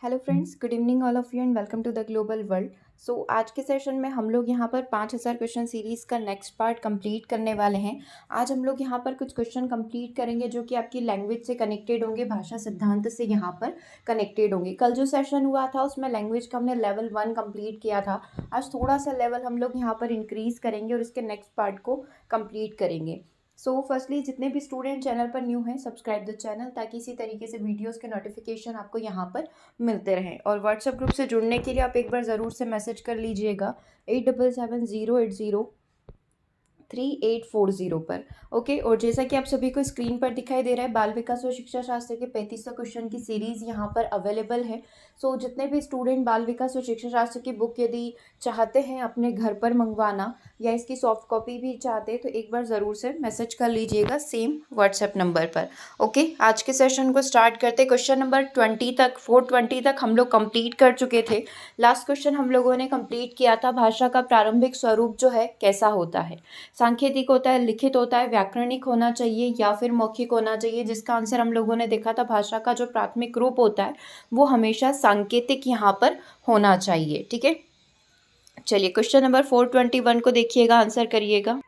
Hello friends, good evening all of you and welcome to the global world. So आज के session में हम लोग यहाँ पर 5000 क्वेश्चन सीरीज़ का नेक्स्ट पार्ट कंप्लीट करने वाले हैं। आज हम लोग यहाँ पर कुछ क्वेश्चन कंप्लीट करेंगे जो कि आपकी लैंग्वेज से कनेक्टेड होंगे, भाषा सिद्धांत से यहाँ पर कनेक्टेड होंगे। कल जो सेशन हुआ था उसमें लैंग्वेज का हमने लेवल 1 कंप्लीट किया था। आज थोड़ा सा लेवल हम लोग यहाँ पर इंक्रीज़ करेंगे और इसके नेक्स्ट पार्ट को कंप्लीट करेंगे। सो फर्स्टली जितने भी स्टूडेंट चैनल पर न्यू हैं, सब्सक्राइब द चैनल ताकि इसी तरीके से वीडियोस के नोटिफिकेशन आपको यहाँ पर मिलते रहें। और व्हाट्सएप ग्रुप से जुड़ने के लिए आप एक बार ज़रूर से मैसेज कर लीजिएगा 8770803840 पर। ओके, और जैसा कि आप सभी को स्क्रीन पर दिखाई दे रहा है, बाल विकास और शिक्षा शास्त्र के 3500 क्वेश्चन की सीरीज़ यहाँ पर अवेलेबल है। सो जितने भी स्टूडेंट बाल विकास और शिक्षा शास्त्र की बुक यदि चाहते हैं अपने घर पर मंगवाना या इसकी सॉफ्ट कॉपी भी चाहते हैं तो एक बार ज़रूर से मैसेज कर लीजिएगा सेम व्हाट्सएप नंबर पर। ओके, आज के सेशन को स्टार्ट करते। क्वेश्चन नंबर 20 तक 420 तक हम लोग कंप्लीट कर चुके थे। लास्ट क्वेश्चन हम लोगों ने कंप्लीट किया था, भाषा का प्रारंभिक स्वरूप जो है कैसा होता है। सांकेतिक होता है, लिखित होता है, व्याकरणिक होना चाहिए या फिर मौखिक होना चाहिए, जिसका आंसर हम लोगों ने देखा था भाषा का जो प्राथमिक रूप होता है वो हमेशा सांकेतिक यहाँ पर होना चाहिए। ठीक है, चलिए क्वेश्चन नंबर 421 को देखिएगा, आंसर करिएगा।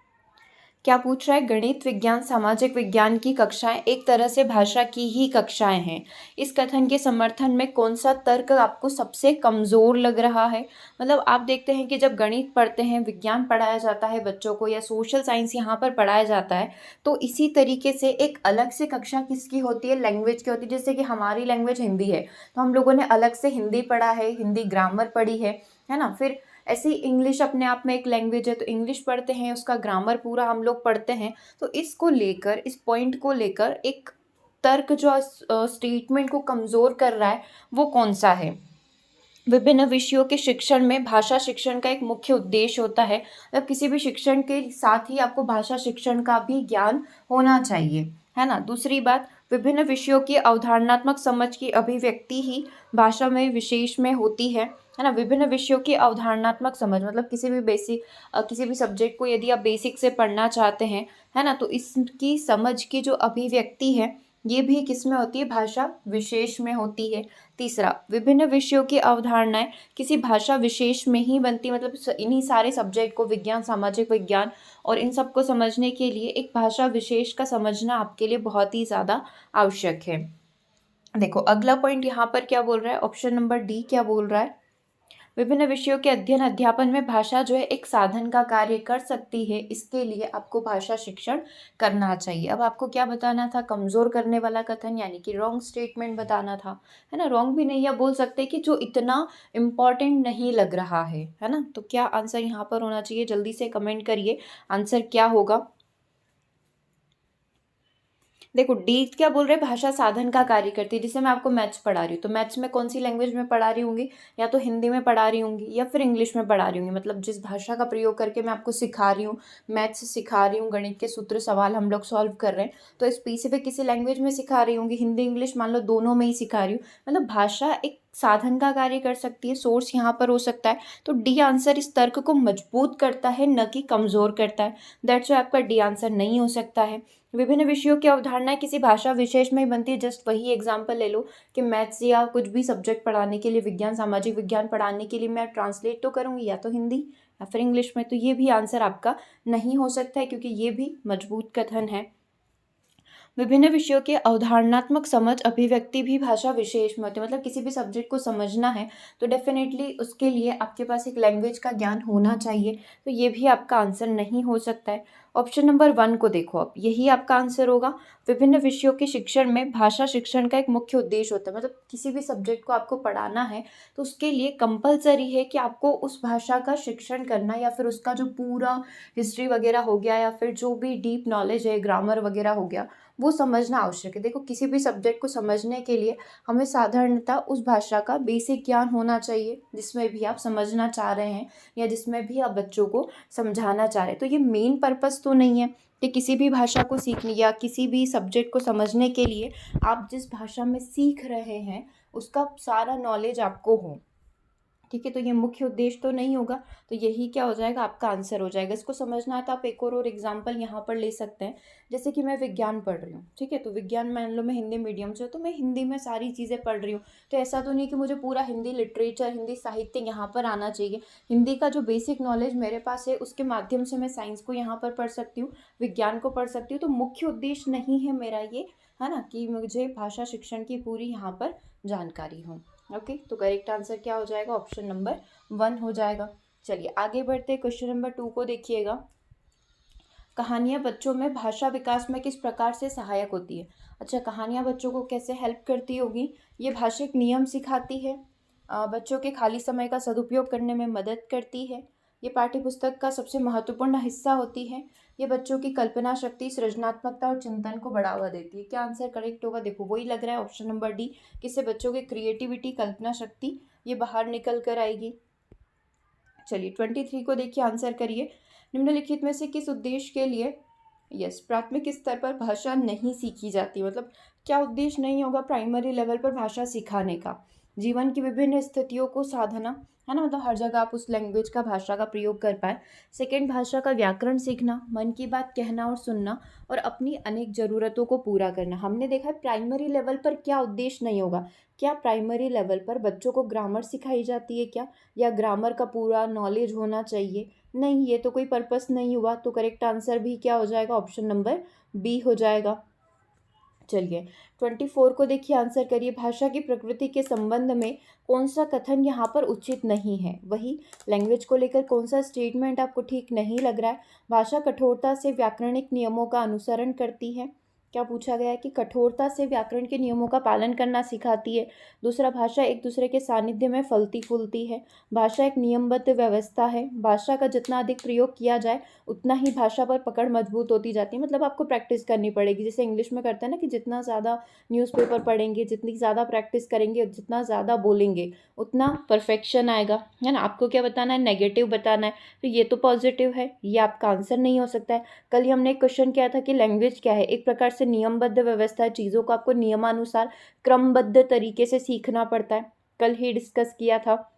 क्या पूछ रहा है, गणित विज्ञान सामाजिक विज्ञान की कक्षाएं एक तरह से भाषा की ही कक्षाएं हैं। इस कथन के समर्थन में कौन सा तर्क आपको सबसे कमज़ोर लग रहा है। मतलब आप देखते हैं कि जब गणित पढ़ते हैं, विज्ञान पढ़ाया जाता है बच्चों को या सोशल साइंस यहाँ पर पढ़ाया जाता है, तो इसी तरीके से एक अलग से कक्षा किसकी होती है, लैंग्वेज की होती है। जैसे कि हमारी लैंग्वेज हिंदी है तो हम लोगों ने अलग से हिंदी पढ़ा है, हिंदी ग्रामर पढ़ी है ना। फिर ऐसे ही इंग्लिश अपने आप में एक लैंग्वेज है तो इंग्लिश पढ़ते हैं, उसका ग्रामर पूरा हम लोग पढ़ते हैं। तो इसको लेकर, इस पॉइंट को लेकर एक तर्क जो स्टेटमेंट को कमज़ोर कर रहा है वो कौन सा है। विभिन्न विषयों के शिक्षण में भाषा शिक्षण का एक मुख्य उद्देश्य होता है। मतलब किसी भी शिक्षण के साथ ही आपको भाषा शिक्षण का भी ज्ञान होना चाहिए, है ना। दूसरी बात, विभिन्न विषयों की अवधारणात्मक समझ की अभिव्यक्ति ही भाषा में विशेष में होती है ना। विभिन्न विषयों की अवधारणात्मक समझ मतलब किसी भी सब्जेक्ट को यदि आप बेसिक से पढ़ना चाहते हैं, है ना, तो इसकी समझ की जो अभिव्यक्ति है ये भी किस में होती है, भाषा विशेष में होती है। तीसरा, विभिन्न विषयों की अवधारणाएं किसी भाषा विशेष में ही बनती, मतलब इन्हीं सारे सब्जेक्ट को, विज्ञान सामाजिक विज्ञान और इन सब को समझने के लिए एक भाषा विशेष का समझना आपके लिए बहुत ही ज़्यादा आवश्यक है। देखो अगला पॉइंट यहाँ पर क्या बोल रहा है, ऑप्शन नंबर डी क्या बोल रहा है, विभिन्न विषयों के अध्ययन अध्यापन में भाषा जो है एक साधन का कार्य कर सकती है, इसके लिए आपको भाषा शिक्षण करना चाहिए। अब आपको क्या बताना था, कमज़ोर करने वाला कथन यानी कि रॉन्ग स्टेटमेंट बताना था, है ना। रॉन्ग भी नहीं, या बोल सकते कि जो इतना इम्पॉर्टेंट नहीं लग रहा है ना। तो क्या आंसर यहाँ पर होना चाहिए, जल्दी से कमेंट करिए आंसर क्या होगा। देखो डी क्या बोल रहे हैं, भाषा साधन का कार्य करती है। जैसे मैं आपको मैथ्स पढ़ा रही हूँ तो मैथ्स में कौन सी लैंग्वेज में पढ़ा रही होंगी, या तो हिंदी में पढ़ा रही होंगी या फिर इंग्लिश में पढ़ा रही होंगी। मतलब जिस भाषा का प्रयोग करके मैं आपको सिखा रही हूँ, मैथ्स सिखा रही हूँ, गणित के सूत्र सवाल हम लोग सॉल्व कर रहे हैं, तो स्पेसिफिक किसी लैंग्वेज में सिखा रही होंगी, हिंदी इंग्लिश मान लो दोनों में ही सिखा रही हूँ। मतलब भाषा एक साधन का कार्य कर सकती है, सोर्स यहाँ पर हो सकता है। तो डी आंसर इस तर्क को मजबूत करता है, न कि कमज़ोर करता है। दैट्स वाई आपका डी आंसर नहीं हो सकता है। विभिन्न विषयों की अवधारणा किसी भाषा विशेष में ही बनती है। जस्ट वही एग्जांपल ले लो कि मैथ्स या कुछ भी सब्जेक्ट पढ़ाने के लिए, विज्ञान सामाजिक विज्ञान पढ़ाने के लिए मैं ट्रांसलेट तो करूँगी या तो हिंदी या फिर इंग्लिश में, तो ये भी आंसर आपका नहीं हो सकता है क्योंकि ये भी मजबूत कथन है। विभिन्न विषयों के अवधारणात्मक समझ अभिव्यक्ति भी भाषा विशेष में होती है। मतलब किसी भी सब्जेक्ट को समझना है तो डेफिनेटली उसके लिए आपके पास एक लैंग्वेज का ज्ञान होना चाहिए, तो ये भी आपका आंसर नहीं हो सकता है। ऑप्शन नंबर 1 को देखो, अब यही आपका आंसर होगा। विभिन्न विषयों के शिक्षण में भाषा शिक्षण का एक मुख्य उद्देश्य होता है। मतलब किसी भी सब्जेक्ट को आपको पढ़ाना है तो उसके लिए कंपलसरी है कि आपको उस भाषा का शिक्षण करना, या फिर उसका जो पूरा हिस्ट्री वगैरह हो गया या फिर जो भी डीप नॉलेज है, ग्रामर वगैरह हो गया, वो समझना आवश्यक है। देखो किसी भी सब्जेक्ट को समझने के लिए हमें साधारणतः उस भाषा का बेसिक ज्ञान होना चाहिए जिसमें भी आप समझना चाह रहे हैं या जिसमें भी आप बच्चों को समझाना चाह रहे हैं। तो ये मेन पर्पस तो नहीं है कि किसी भी भाषा को सीखने या किसी भी सब्जेक्ट को समझने के लिए आप जिस भाषा में सीख रहे हैं उसका सारा नॉलेज आपको हो। ठीक है, तो ये मुख्य उद्देश्य तो नहीं होगा, तो यही क्या हो जाएगा, आपका आंसर हो जाएगा। इसको समझना है तो आप एक और एग्जांपल यहाँ पर ले सकते हैं। जैसे कि मैं विज्ञान पढ़ रही हूँ, ठीक है, तो विज्ञान मान लो मैं हिंदी मीडियम से हूँ, तो मैं हिंदी में सारी चीज़ें पढ़ रही हूँ। तो ऐसा तो नहीं कि मुझे पूरा हिंदी लिटरेचर, हिंदी साहित्य यहाँ पर आना चाहिए। हिंदी का जो बेसिक नॉलेज मेरे पास है उसके माध्यम से मैं साइंस को यहाँ पर पढ़ सकती हूँ, विज्ञान को पढ़ सकती हूँ। तो मुख्य उद्देश्य नहीं है मेरा ये, है ना, कि मुझे भाषा शिक्षण की पूरी यहाँ पर जानकारी हो। ओके, तो करेक्ट आंसर क्या हो जाएगा, ऑप्शन नंबर 1 हो जाएगा। चलिए आगे बढ़ते, क्वेश्चन नंबर 2 को देखिएगा। कहानियाँ बच्चों में भाषा विकास में किस प्रकार से सहायक होती है। अच्छा, कहानियाँ बच्चों को कैसे हेल्प करती होगी, ये भाषिक नियम सिखाती है, बच्चों के खाली समय का सदुपयोग करने में मदद करती है, ये पाठ्यपुस्तक का सबसे महत्वपूर्ण हिस्सा होती है, ये बच्चों की कल्पना शक्ति, सृजनात्मकता और चिंतन को बढ़ावा देती है। क्या आंसर करेक्ट होगा, देखो वही लग रहा है, ऑप्शन नंबर डी, किससे बच्चों की क्रिएटिविटी, कल्पना शक्ति ये बाहर निकल कर आएगी। चलिए 23 को देखिए, आंसर करिए। निम्नलिखित में से किस उद्देश्य के लिए प्राथमिक स्तर पर भाषा नहीं सीखी जाती, मतलब क्या उद्देश्य नहीं होगा प्राइमरी लेवल पर भाषा सिखाने का, जीवन की विभिन्न स्थितियों को साधना, है ना, मतलब हर जगह आप उस लैंग्वेज का, भाषा का प्रयोग कर पाए। सेकंड, भाषा का व्याकरण सीखना, मन की बात कहना और सुनना, और अपनी अनेक ज़रूरतों को पूरा करना। हमने देखा है प्राइमरी लेवल पर क्या उद्देश्य नहीं होगा, क्या प्राइमरी लेवल पर बच्चों को ग्रामर सिखाई जाती है क्या, या ग्रामर का पूरा नॉलेज होना चाहिए, नहीं, ये तो कोई पर्पस नहीं हुआ। तो करेक्ट आंसर भी क्या हो जाएगा, ऑप्शन नंबर बी हो जाएगा। चलिए 24 को देखिए, आंसर करिए। भाषा की प्रकृति के संबंध में कौन सा कथन यहाँ पर उचित नहीं है, वही लैंग्वेज को लेकर कौन सा स्टेटमेंट आपको ठीक नहीं लग रहा है। भाषा कठोरता से व्याकरणिक नियमों का अनुसरण करती है, क्या पूछा गया है कि कठोरता से व्याकरण के नियमों का पालन करना सिखाती है। दूसरा, भाषा एक दूसरे के सानिध्य में फलती फूलती है, भाषा एक नियमबद्ध व्यवस्था है, भाषा का जितना अधिक प्रयोग किया जाए उतना ही भाषा पर पकड़ मजबूत होती जाती है। मतलब आपको प्रैक्टिस करनी पड़ेगी, जैसे इंग्लिश में करते हैं ना कि जितना ज़्यादा न्यूज़पेपर पढ़ेंगे, जितनी ज़्यादा प्रैक्टिस करेंगे, जितना ज़्यादा बोलेंगे उतना परफेक्शन आएगा, है ना। आपको क्या बताना है, नेगेटिव बताना है, तो ये तो पॉजिटिव है, ये आपका आंसर नहीं हो सकता है। कल ही हमने एक क्वेश्चन किया था कि लैंग्वेज क्या है, एक प्रकार से नियमबद्ध व्यवस्था है, चीज़ों को आपको नियमानुसार क्रमबद्ध तरीके से सीखना पड़ता है, कल ही डिस्कस किया था।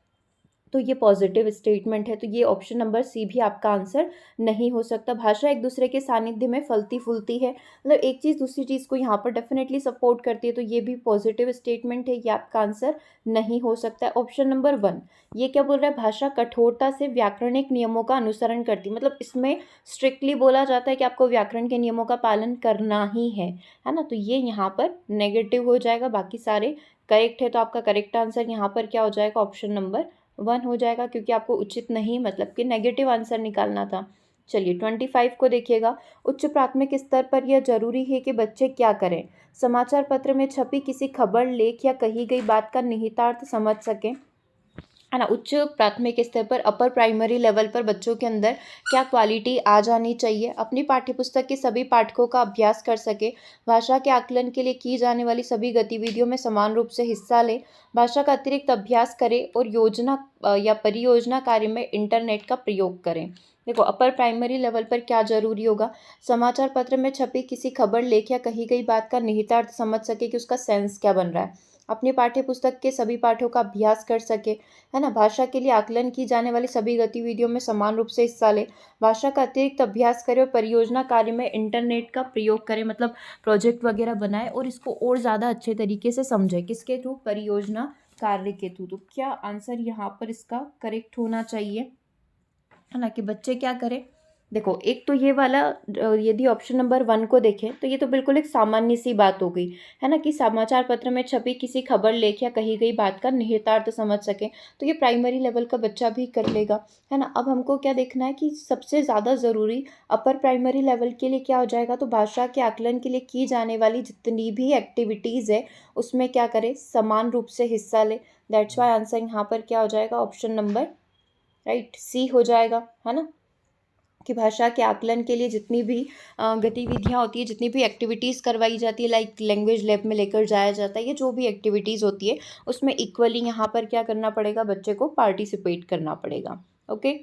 तो ये पॉजिटिव स्टेटमेंट है, तो ये ऑप्शन नंबर सी भी आपका आंसर नहीं हो सकता। भाषा एक दूसरे के सानिध्य में फलती फूलती है, मतलब एक चीज़ दूसरी चीज़ को यहाँ पर डेफिनेटली सपोर्ट करती है, तो ये भी पॉजिटिव स्टेटमेंट है, ये आपका आंसर नहीं हो सकता है। ऑप्शन नंबर 1 ये क्या बोल रहा है, भाषा कठोरता से व्याकरणिक नियमों का अनुसरण करती है, मतलब इसमें स्ट्रिक्टली बोला जाता है कि आपको व्याकरण के नियमों का पालन करना ही है ना, तो ये यहाँ पर नेगेटिव हो जाएगा, बाकी सारे करेक्ट है। तो आपका करेक्ट आंसर यहाँ पर क्या हो जाएगा, ऑप्शन नंबर 1 हो जाएगा, क्योंकि आपको उचित नहीं मतलब कि नेगेटिव आंसर निकालना था। चलिए 25 को देखिएगा। उच्च प्राथमिक स्तर पर यह जरूरी है कि बच्चे क्या करें, समाचार पत्र में छपी किसी खबर, लेख या कही गई बात का निहितार्थ समझ सकें, है ना। उच्च प्राथमिक स्तर पर, अपर प्राइमरी लेवल पर बच्चों के अंदर क्या क्वालिटी आ जानी चाहिए, अपनी पाठ्यपुस्तक के सभी पाठकों का अभ्यास कर सके, भाषा के आकलन के लिए की जाने वाली सभी गतिविधियों में समान रूप से हिस्सा ले, भाषा का अतिरिक्त अभ्यास करे और योजना या परियोजना कार्य में इंटरनेट का प्रयोग करें। देखो अपर प्राइमरी लेवल पर क्या जरूरी होगा, समाचार पत्र में छपी किसी खबर, लेख या कही गई बात का निहितार्थ समझ सके कि उसका सेंस क्या बन रहा है, अपनी पाठ्यपुस्तक के सभी पाठों का अभ्यास कर सके, है ना, भाषा के लिए आकलन की जाने वाली सभी गतिविधियों में समान रूप से हिस्सा ले, भाषा का अतिरिक्त अभ्यास करे और परियोजना कार्य में इंटरनेट का प्रयोग करे, मतलब प्रोजेक्ट वगैरह बनाए और इसको और ज़्यादा अच्छे तरीके से समझे, किसके थ्रू, परियोजना कार्य के थ्रू। तो क्या आंसर यहाँ पर इसका करेक्ट होना चाहिए, है ना, कि बच्चे क्या करें। देखो एक तो ये वाला, यदि ऑप्शन नंबर 1 को देखें तो ये तो बिल्कुल एक सामान्य सी बात हो गई, है ना, कि समाचार पत्र में छपी किसी खबर, लेख या कही गई बात का निहितार्थ समझ सके, तो ये प्राइमरी लेवल का बच्चा भी कर लेगा, है ना। अब हमको क्या देखना है कि सबसे ज़्यादा ज़रूरी अपर प्राइमरी लेवल के लिए क्या हो जाएगा, तो भाषा के आकलन के लिए की जाने वाली जितनी भी एक्टिविटीज़ है उसमें क्या करें, समान रूप से हिस्सा ले। दैट्स वाई आंसर यहाँ पर क्या हो जाएगा, ऑप्शन नंबर राइट सी हो जाएगा, है ना, कि भाषा के आकलन के लिए जितनी भी गतिविधियाँ होती है, जितनी भी एक्टिविटीज़ करवाई जाती है, लाइक लैंग्वेज लैब में लेकर जाया जाता है, ये जो भी एक्टिविटीज़ होती है उसमें इक्वली यहाँ पर क्या करना पड़ेगा, बच्चे को पार्टिसिपेट करना पड़ेगा। ओके,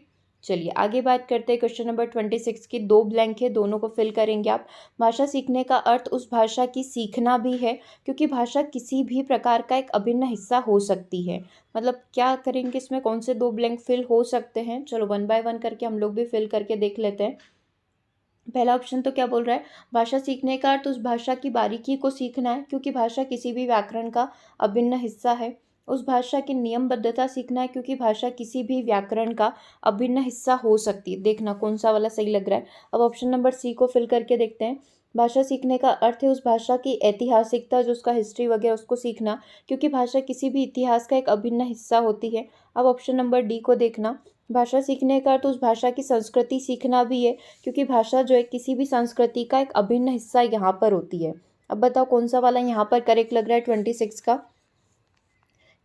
चलिए आगे बात करते हैं क्वेश्चन नंबर 26 की। दो ब्लैंक है, दोनों को फिल करेंगे आप। भाषा सीखने का अर्थ उस भाषा की सीखना भी है, क्योंकि भाषा किसी भी प्रकार का एक अभिन्न हिस्सा हो सकती है। मतलब क्या करेंगे इसमें, कौन से दो ब्लैंक फिल हो सकते हैं, चलो वन बाय वन करके हम लोग भी फिल करके देख लेते हैं। पहला ऑप्शन तो क्या बोल रहा है, भाषा सीखने का अर्थ उस भाषा की बारीकी को सीखना है, क्योंकि भाषा किसी भी व्याकरण का अभिन्न हिस्सा है। उस भाषा की नियमबद्धता सीखना है, क्योंकि भाषा किसी भी व्याकरण का अभिन्न हिस्सा हो सकती है। देखना कौन सा वाला सही लग रहा है। अब ऑप्शन नंबर सी को फिल करके देखते हैं। भाषा सीखने का अर्थ है उस भाषा की ऐतिहासिकता, जो उसका हिस्ट्री वगैरह उसको सीखना, क्योंकि भाषा किसी भी इतिहास का एक अभिन्न हिस्सा होती है। अब ऑप्शन नंबर डी को देखना। भाषा सीखने का अर्थ उस भाषा की संस्कृति सीखना भी है, क्योंकि भाषा जो है किसी भी संस्कृति का एक अभिन्न हिस्सा यहाँ पर होती है। अब बताओ कौन सा वाला यहाँ पर करेक्ट लग रहा है 26 का,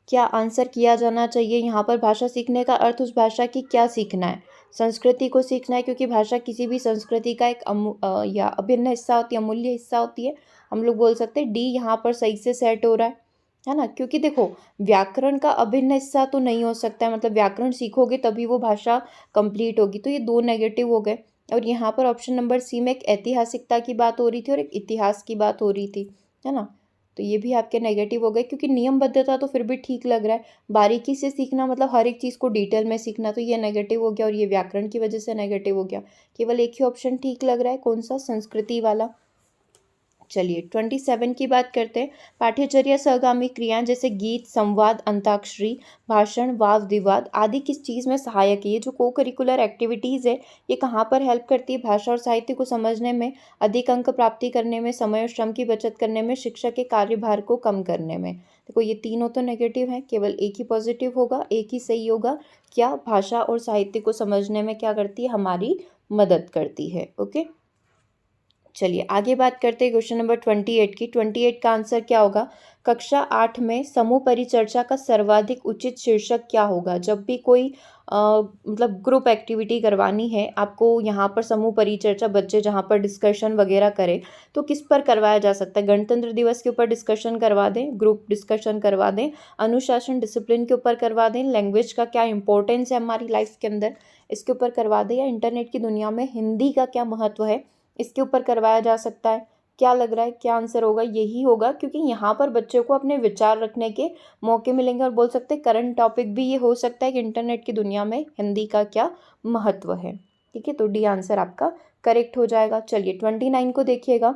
क्या आंसर किया जाना चाहिए यहाँ पर। भाषा सीखने का अर्थ उस भाषा की क्या सीखना है, संस्कृति को सीखना है, क्योंकि भाषा किसी भी संस्कृति का एक या अभिन्न हिस्सा होती है, अमूल्य हिस्सा होती है। हम लोग बोल सकते हैं डी यहाँ पर सही से सेट हो रहा है ना। क्योंकि देखो व्याकरण का अभिन्न हिस्सा तो नहीं हो सकता है, मतलब व्याकरण सीखोगे तभी वो भाषा कंप्लीट होगी। तो ये दो नेगेटिव हो गए। और यहाँ पर ऑप्शन नंबर सी में एक ऐतिहासिकता की बात हो रही थी और एक इतिहास की बात हो रही थी, है ना। तो ये भी आपके नेगेटिव हो गए, क्योंकि नियमबद्धता तो फिर भी ठीक लग रहा है। बारीकी से सीखना मतलब हर एक चीज़ को डिटेल में सीखना, तो ये नेगेटिव हो गया और ये व्याकरण की वजह से नेगेटिव हो गया। केवल एक ही ऑप्शन ठीक लग रहा है, कौन सा, संस्कृति वाला। चलिए 27 की बात करते हैं। पाठ्यचर्या सहगामी क्रियाएं जैसे गीत, संवाद, अंताक्षरी, भाषण, वाद विवाद आदि किस चीज़ में सहायक है। ये जो को करिकुलर एक्टिविटीज़ है ये कहाँ पर हेल्प करती है, भाषा और साहित्य को समझने में, अधिक अंक प्राप्ति करने में, समय और श्रम की बचत करने में, शिक्षक के कार्यभार को कम करने में। देखो ये तीनों तो नेगेटिव हैं, केवल एक ही पॉजिटिव होगा, एक ही सही होगा। क्या भाषा और साहित्य को समझने में क्या करती है, हमारी मदद करती है। ओके चलिए आगे बात करते हैं क्वेश्चन नंबर 28 की। 28 का आंसर क्या होगा, कक्षा 8 में समूह परिचर्चा का सर्वाधिक उचित शीर्षक क्या होगा। जब भी कोई मतलब ग्रुप एक्टिविटी करवानी है आपको, यहाँ पर समूह परिचर्चा बच्चे जहाँ पर डिस्कशन वगैरह करें, तो किस पर करवाया जा सकता है। गणतंत्र दिवस के ऊपर डिस्कशन करवा दें, ग्रुप डिस्कशन करवा दें, अनुशासन डिसिप्लिन के ऊपर करवा दें, लैंग्वेज का क्या इंपॉर्टेंस है हमारी लाइफ के अंदर इसके ऊपर करवा दें, या इंटरनेट की दुनिया में हिंदी का क्या महत्व है इसके ऊपर करवाया जा सकता है। क्या लग रहा है क्या आंसर होगा, यही होगा, क्योंकि यहाँ पर बच्चों को अपने विचार रखने के मौके मिलेंगे। और बोल सकते हैं करंट टॉपिक भी ये हो सकता है कि इंटरनेट की दुनिया में हिंदी का क्या महत्व है। ठीक है, तो डी आंसर आपका करेक्ट हो जाएगा। चलिए 29 को देखिएगा।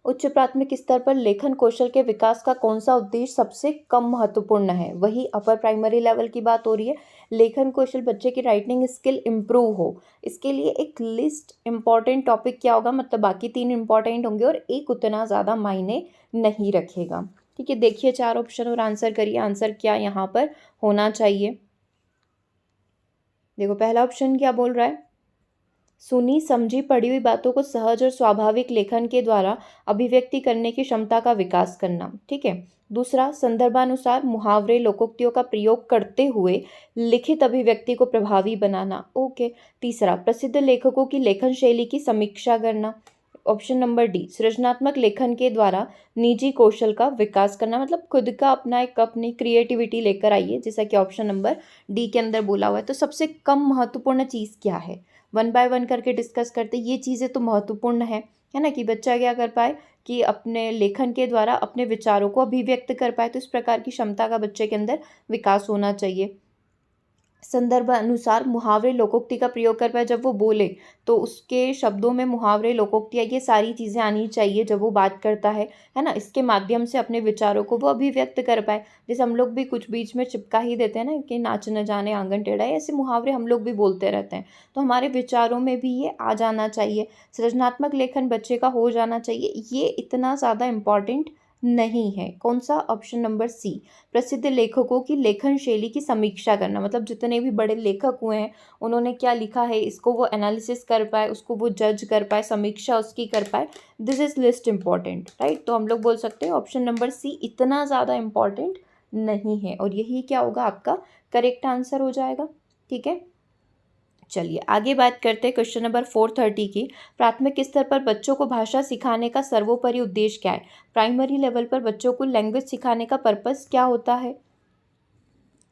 उच्च प्राथमिक स्तर पर लेखन कौशल के विकास का कौन सा उद्देश्य सबसे कम महत्वपूर्ण है। वही अपर प्राइमरी लेवल की बात हो रही है। लेखन कौशल, बच्चे की राइटिंग स्किल इम्प्रूव हो, इसके लिए एक लिस्ट इंपॉर्टेंट टॉपिक क्या होगा, मतलब बाकी तीन इंपॉर्टेंट होंगे और एक उतना ज़्यादा मायने नहीं रखेगा। ठीक है, देखिए चार ऑप्शन और आंसर करिए, आंसर क्या यहाँ पर होना चाहिए। देखो पहला ऑप्शन क्या बोल रहा है, सुनी समझी पढ़ी हुई बातों को सहज और स्वाभाविक लेखन के द्वारा अभिव्यक्ति करने की क्षमता का विकास करना। ठीक है, दूसरा संदर्भानुसार मुहावरे लोकोक्तियों का प्रयोग करते हुए लिखित अभिव्यक्ति को प्रभावी बनाना। ओके, तीसरा प्रसिद्ध लेखकों की लेखन शैली की समीक्षा करना। ऑप्शन नंबर डी सृजनात्मक लेखन के द्वारा निजी कौशल का विकास करना, मतलब खुद का अपना एक अपनी क्रिएटिविटी लेकर आइए, जैसा कि ऑप्शन नंबर डी के अंदर बोला हुआ है। तो सबसे कम महत्वपूर्ण चीज़ क्या है, वन बाय वन करके डिस्कस करते। ये चीज़ें तो महत्वपूर्ण है ना, कि बच्चा क्या कर पाए कि अपने लेखन के द्वारा अपने विचारों को अभिव्यक्त कर पाए। तो इस प्रकार की क्षमता का बच्चे के अंदर विकास होना चाहिए। संदर्भ अनुसार मुहावरे लोकोक्ति का प्रयोग कर पाए, जब वो बोले तो उसके शब्दों में मुहावरे लोकोक्तियाँ ये सारी चीज़ें आनी चाहिए जब वो बात करता है ना। इसके माध्यम से अपने विचारों को वो अभिव्यक्त कर पाए। जैसे हम लोग भी कुछ बीच में चिपका ही देते हैं ना कि नाच न जाने आंगन टेढ़ा है, ऐसे मुहावरे हम लोग भी बोलते रहते हैं। तो हमारे विचारों में भी ये आ जाना चाहिए। सृजनात्मक लेखन बच्चे का हो जाना चाहिए, ये इतना ज़्यादा इम्पॉर्टेंट नहीं है। कौन सा, ऑप्शन नंबर सी प्रसिद्ध लेखकों की लेखन शैली की समीक्षा करना, मतलब जितने भी बड़े लेखक हुए हैं उन्होंने क्या लिखा है इसको वो एनालिसिस कर पाए, उसको वो जज कर पाए, समीक्षा उसकी कर पाए। This is list important, right. तो हम लोग बोल सकते हैं ऑप्शन नंबर सी इतना ज़्यादा इम्पॉर्टेंट नहीं है, और यही क्या होगा आपका करेक्ट आंसर हो जाएगा। ठीक है, चलिए आगे बात करते हैं क्वेश्चन नंबर 430 की। प्राथमिक स्तर पर बच्चों को भाषा सिखाने का सर्वोपरि उद्देश्य क्या है। प्राइमरी लेवल पर बच्चों को लैंग्वेज सिखाने का पर्पस क्या होता है।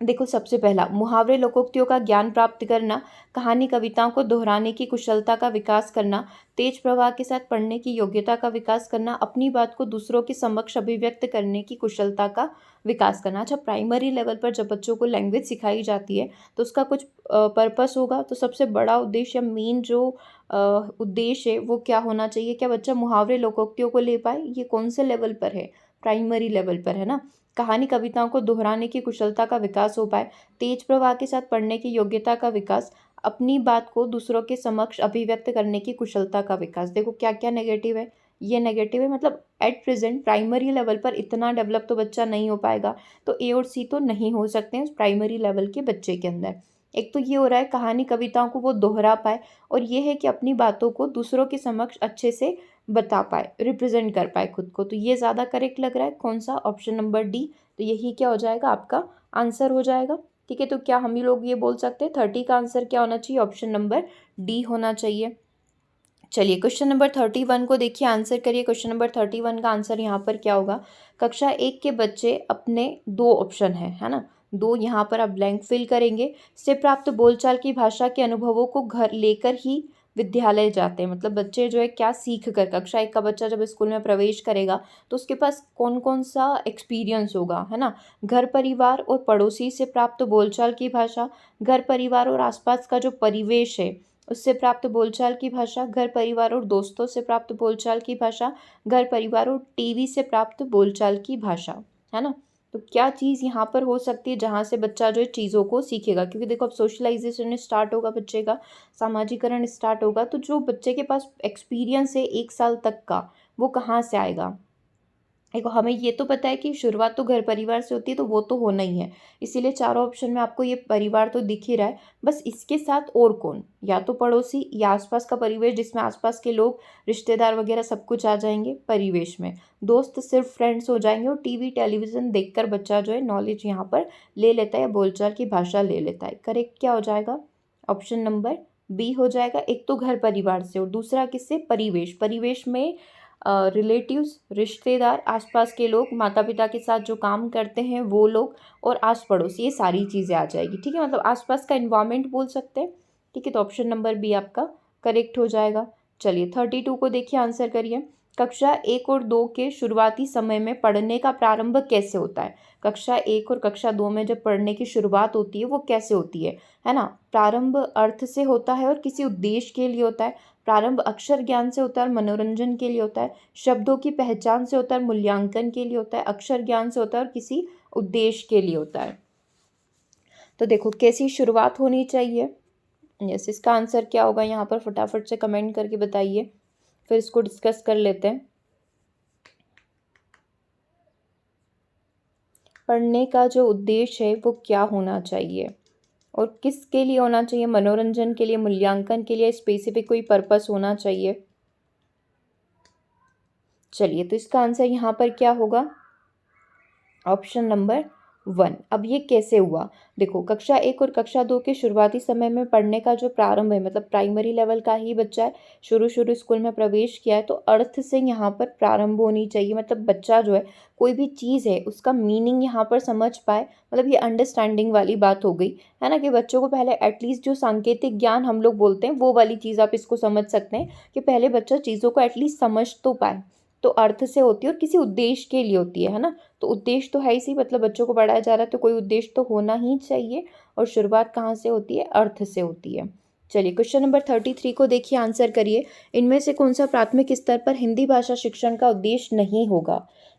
देखो, सबसे पहला मुहावरे लोकोक्तियों का ज्ञान प्राप्त करना, कहानी कविताओं को दोहराने की कुशलता का विकास करना, तेज प्रवाह के साथ पढ़ने की योग्यता का विकास करना, अपनी बात को दूसरों के समक्ष अभिव्यक्त करने की कुशलता का विकास करना। अच्छा, प्राइमरी लेवल पर जब बच्चों को लैंग्वेज सिखाई जाती है तो उसका कुछ पर्पस होगा। तो सबसे बड़ा उद्देश्य या मेन जो उद्देश्य है वो क्या होना चाहिए, क्या बच्चा मुहावरे लोकोक्तियों को ले पाए। ये कौन से लेवल पर है, प्राइमरी लेवल पर है ना। कहानी कविताओं को दोहराने की कुशलता का विकास हो पाए, तेज प्रवाह के साथ पढ़ने की योग्यता का विकास, अपनी बात को दूसरों के समक्ष अभिव्यक्त करने की कुशलता का विकास। देखो क्या क्या नेगेटिव है, ये नेगेटिव है, मतलब एट प्रेजेंट प्राइमरी लेवल पर इतना डेवलप तो बच्चा नहीं हो पाएगा। तो ए और सी तो नहीं हो सकते हैं उस प्राइमरी लेवल के बच्चे के अंदर। एक तो ये हो रहा है कहानी कविताओं को वो दोहरा पाए, और ये है कि अपनी बातों को दूसरों के समक्ष अच्छे से बता पाए, रिप्रेजेंट कर पाए खुद को। तो ये ज़्यादा करेक्ट लग रहा है, कौन सा, ऑप्शन नंबर डी। तो यही क्या हो जाएगा, आपका आंसर हो जाएगा। ठीक है, तो क्या हम ही लोग ये बोल सकते हैं 30 का आंसर क्या होना चाहिए, ऑप्शन नंबर डी होना चाहिए। चलिए क्वेश्चन नंबर 31 को देखिए, आंसर करिए। क्वेश्चन नंबर 31 का आंसर यहाँ पर क्या होगा। कक्षा 1 के बच्चे अपने, दो ऑप्शन है ना, दो यहाँ पर आप ब्लैंक फिल करेंगे। से प्राप्त बोलचाल की भाषा के अनुभवों को घर लेकर ही विद्यालय जाते हैं। मतलब बच्चे जो है क्या सीख कर, कक्षा 1 का बच्चा जब स्कूल में प्रवेश करेगा तो उसके पास कौन कौन सा एक्सपीरियंस होगा, है ना। घर परिवार और पड़ोसी से प्राप्त बोलचाल की भाषा, घर परिवार और आसपास का जो परिवेश है उससे प्राप्त बोलचाल की भाषा, घर परिवार और दोस्तों से प्राप्त बोलचाल की भाषा, घर परिवार और टीवी से प्राप्त बोलचाल की भाषा, है ना। तो क्या चीज़ यहाँ पर हो सकती है जहाँ से बच्चा जो है चीज़ों को सीखेगा, क्योंकि देखो अब सोशलाइजेशन स्टार्ट होगा बच्चे का, सामाजिकरण स्टार्ट होगा। तो जो बच्चे के पास एक्सपीरियंस है 1 साल तक का, वो कहाँ से आएगा। देखो हमें ये तो पता है कि शुरुआत तो घर परिवार से होती है, तो वो तो होना ही है। इसीलिए चारों ऑप्शन में आपको ये परिवार तो दिख ही रहा है। बस इसके साथ और कौन, या तो पड़ोसी या आसपास का परिवेश जिसमें आसपास के लोग, रिश्तेदार वगैरह सब कुछ आ जाएंगे परिवेश में। दोस्त सिर्फ फ्रेंड्स हो जाएंगे, और टीवी टेलीविज़न देखकर बच्चा जो है नॉलेज यहाँ पर ले लेता है या बोलचाल की भाषा ले लेता है। करेक्ट क्या हो जाएगा, ऑप्शन नंबर बी हो जाएगा। एक तो घर परिवार से और दूसरा किससे, परिवेश। परिवेश में रिलेटिव्स, रिश्तेदार, आसपास के लोग, माता पिता के साथ जो काम करते हैं वो लोग, और आस पड़ोस, ये सारी चीज़ें आ जाएगी। ठीक है, मतलब आसपास का इन्वायरमेंट बोल सकते हैं। ठीक है, तो ऑप्शन नंबर बी आपका करेक्ट हो जाएगा। चलिए 32 को देखिए, आंसर करिए। कक्षा 1 और 2 के शुरुआती समय में पढ़ने का प्रारंभ कैसे होता है। कक्षा 1 और कक्षा 2 में जब पढ़ने की शुरुआत होती है वो कैसे होती है ना। प्रारंभ अर्थ से होता है और किसी उद्देश्य के लिए होता है। प्रारंभ अक्षर ज्ञान से होता है और मनोरंजन के लिए होता है। शब्दों की पहचान से होता है, मूल्यांकन के लिए होता है। अक्षर ज्ञान से होता है और किसी उद्देश्य के लिए होता है। तो देखो कैसी शुरुआत होनी चाहिए। यस, इसका आंसर क्या होगा यहाँ पर फटाफट से कमेंट करके बताइए, फिर इसको डिस्कस कर लेते हैं। पढ़ने का जो उद्देश्य है वो क्या होना चाहिए और किसके लिए होना चाहिए, मनोरंजन के लिए, मूल्यांकन के लिए, स्पेसिफिक कोई पर्पस होना चाहिए। चलिए तो इसका आंसर यहाँ पर क्या होगा, ऑप्शन नंबर 1। अब ये कैसे हुआ, देखो कक्षा 1 और कक्षा 2 के शुरुआती समय में पढ़ने का जो प्रारंभ है, मतलब प्राइमरी लेवल का ही बच्चा है, शुरू स्कूल में प्रवेश किया है, तो अर्थ से यहाँ पर प्रारंभ होनी चाहिए। मतलब बच्चा जो है कोई भी चीज़ है उसका मीनिंग यहाँ पर समझ पाए, मतलब ये अंडरस्टैंडिंग वाली बात हो गई, है ना। कि बच्चों को पहले एटलीस्ट जो सांकेतिक ज्ञान हम लोग बोलते हैं वो वाली चीज़ आप इसको समझ सकते हैं, कि पहले बच्चा चीज़ों को एटलीस्ट समझ तो पाए। तो अर्थ से होती है और किसी उद्देश्य के लिए होती है ना। तो उद्देश्य तो है ही सी, मतलब बच्चों को पढ़ाया जा रहा है तो कोई उद्देश्य तो होना ही चाहिए, और शुरुआत कहाँ से होती है, अर्थ से होती है। चलिए क्वेश्चन नंबर 33 को देखिए, आंसर करिए। इनमें से कौन सा प्राथमिक स्तर पर हिंदी भाषा शिक्षण का उद्देश्य नहीं होगा,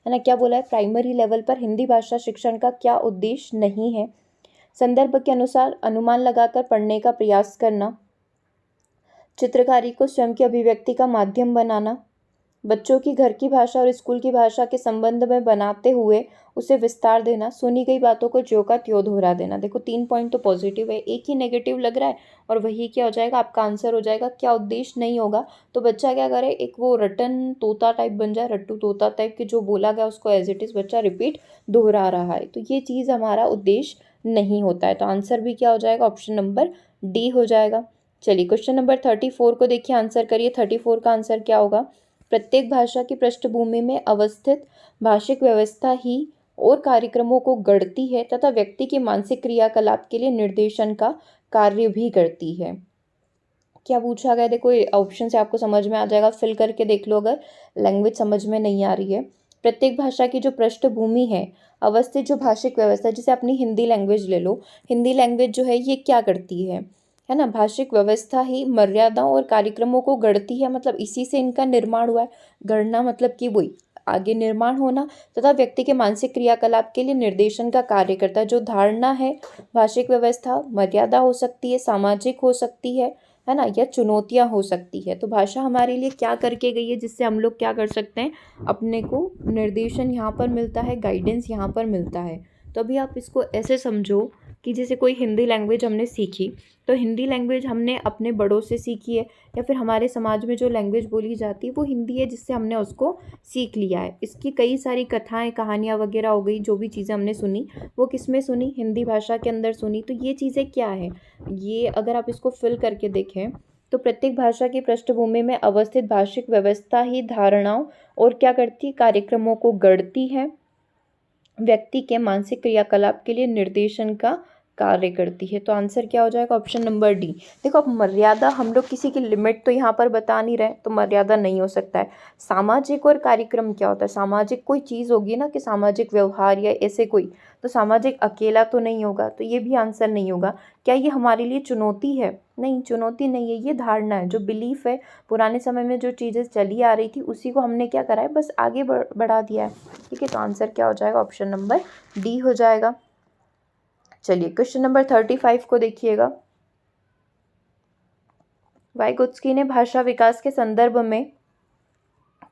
है ना। क्या बोला है, प्राइमरी लेवल पर हिंदी भाषा शिक्षण का क्या उद्देश्य नहीं है। संदर्भ के अनुसार अनुमान लगाकर पढ़ने का प्रयास करना, चित्रकारी को स्वयं की अभिव्यक्ति का माध्यम बनाना, बच्चों की घर की भाषा और स्कूल की भाषा के संबंध में बनाते हुए उसे विस्तार देना, सुनी गई बातों को ज्यों का त्यों दोहरा देना। देखो 3 पॉइंट तो पॉजिटिव है, एक ही नेगेटिव लग रहा है, और वही क्या हो जाएगा, आपका आंसर हो जाएगा। क्या उद्देश्य नहीं होगा, तो बच्चा क्या करे, एक वो रटन तोता टाइप बन जाए, रट्टू तोता टाइप के, जो बोला गया उसको एज इट इज़ बच्चा रिपीट दोहरा रहा है। तो ये चीज़ हमारा उद्देश्य नहीं होता है। तो आंसर भी क्या हो जाएगा, ऑप्शन नंबर डी हो जाएगा। चलिए क्वेश्चन नंबर 34 को देखिए, आंसर करिए। 34 का आंसर क्या होगा, प्रत्येक भाषा की पृष्ठभूमि में अवस्थित भाषिक व्यवस्था ही और कार्यक्रमों को गढ़ती है तथा व्यक्ति के मानसिक क्रियाकलाप के लिए निर्देशन का कार्य भी करती है। क्या पूछा गया, देखो ये ऑप्शन से आपको समझ में आ जाएगा, फिल करके देख लो अगर लैंग्वेज समझ में नहीं आ रही है। प्रत्येक भाषा की जो पृष्ठभूमि है, अवस्थित जो भाषिक व्यवस्था, जैसे अपनी हिंदी लैंग्वेज ले लो, हिंदी लैंग्वेज जो है ये क्या करती है ना, भाषिक व्यवस्था ही मर्यादाओं और कार्यक्रमों को गढ़ती है, मतलब इसी से इनका निर्माण हुआ है। गढ़ना मतलब कि वही आगे निर्माण होना, तथा व्यक्ति के मानसिक क्रियाकलाप के लिए निर्देशन का कार्य करता है। जो धारणा है, भाषिक व्यवस्था मर्यादा हो सकती है, सामाजिक हो सकती है ना, या चुनौतियाँ हो सकती है। तो भाषा हमारे लिए क्या करके गई है, जिससे हम लोग क्या कर सकते हैं, अपने को निर्देशन यहाँ पर मिलता है, गाइडेंस यहाँ पर मिलता है। तो अभी आप इसको ऐसे समझो कि जैसे कोई हिंदी लैंग्वेज हमने सीखी, तो हिंदी लैंग्वेज हमने अपने बड़ों से सीखी है, या फिर हमारे समाज में जो लैंग्वेज बोली जाती है वो हिंदी है, जिससे हमने उसको सीख लिया है। इसकी कई सारी कथाएं, कहानियाँ वगैरह हो गई, जो भी चीज़ें हमने सुनी वो किस में सुनी, हिंदी भाषा के अंदर सुनी। तो ये चीज़ें क्या है, ये अगर आप इसको फिल करके देखें तो प्रत्येक भाषा की पृष्ठभूमि में अवस्थित भाषिक व्यवस्था ही धारणाओं और क्या करती है, कार्यक्रमों को गढ़ती है, व्यक्ति के मानसिक क्रियाकलाप के लिए निर्देशन का कार्य करती है। तो आंसर क्या हो जाएगा, ऑप्शन नंबर डी। देखो अब मर्यादा, हम लोग किसी की लिमिट तो यहाँ पर बता नहीं रहे, तो मर्यादा नहीं हो सकता है। सामाजिक और कार्यक्रम क्या होता है, सामाजिक कोई चीज़ होगी ना, कि सामाजिक व्यवहार या ऐसे कोई, तो सामाजिक अकेला तो नहीं होगा, तो ये भी आंसर नहीं होगा। क्या ये हमारे लिए चुनौती है, नहीं चुनौती नहीं है, ये धारणा है, जो बिलीफ है, पुराने समय में जो चीज़ें चली आ रही थी उसी को हमने क्या करा है, बस आगे बढ़ा दिया है। ठीक है, तो आंसर क्या हो जाएगा, ऑप्शन नंबर डी हो जाएगा। चलिए क्वेश्चन नंबर 35 को देखिएगा। वाइगोत्स्की ने भाषा विकास के संदर्भ में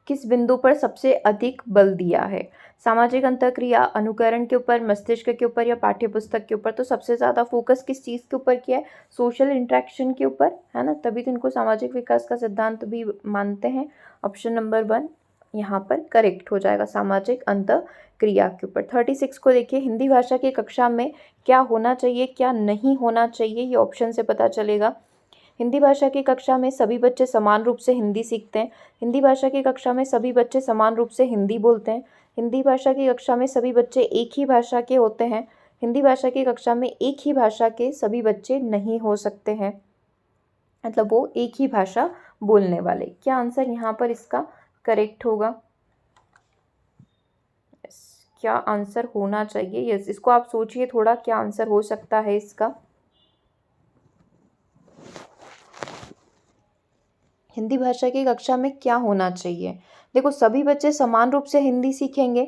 किस बिंदु पर सबसे अधिक बल दिया है, सामाजिक अंतःक्रिया, अनुकरण के ऊपर, मस्तिष्क के ऊपर, या पाठ्यपुस्तक के ऊपर। तो सबसे ज़्यादा फोकस किस चीज़ के ऊपर किया है, सोशल इंटरेक्शन के ऊपर, है ना, तभी तो इनको सामाजिक विकास का सिद्धांत भी मानते हैं। ऑप्शन नंबर 1 यहाँ पर करेक्ट हो जाएगा, सामाजिक अंतःक्रिया के ऊपर। 36 को देखिए, हिंदी भाषा की कक्षा में क्या होना चाहिए, क्या नहीं होना चाहिए, ये ऑप्शन से पता चलेगा। हिंदी भाषा की कक्षा में सभी बच्चे समान रूप से हिंदी सीखते हैं। हिंदी भाषा की कक्षा में सभी बच्चे समान रूप से हिंदी बोलते हैं। हिंदी भाषा की कक्षा में सभी बच्चे एक ही भाषा के होते हैं। हिंदी भाषा की कक्षा में एक ही भाषा के सभी बच्चे नहीं हो सकते हैं, मतलब वो एक ही भाषा बोलने वाले। क्या आंसर यहाँ पर इसका करेक्ट होगा, क्या आंसर होना चाहिए, यस, इसको आप सोचिए थोड़ा, क्या आंसर हो सकता है इसका। हिंदी भाषा की कक्षा में क्या होना चाहिए, देखो सभी बच्चे समान रूप से हिंदी सीखेंगे,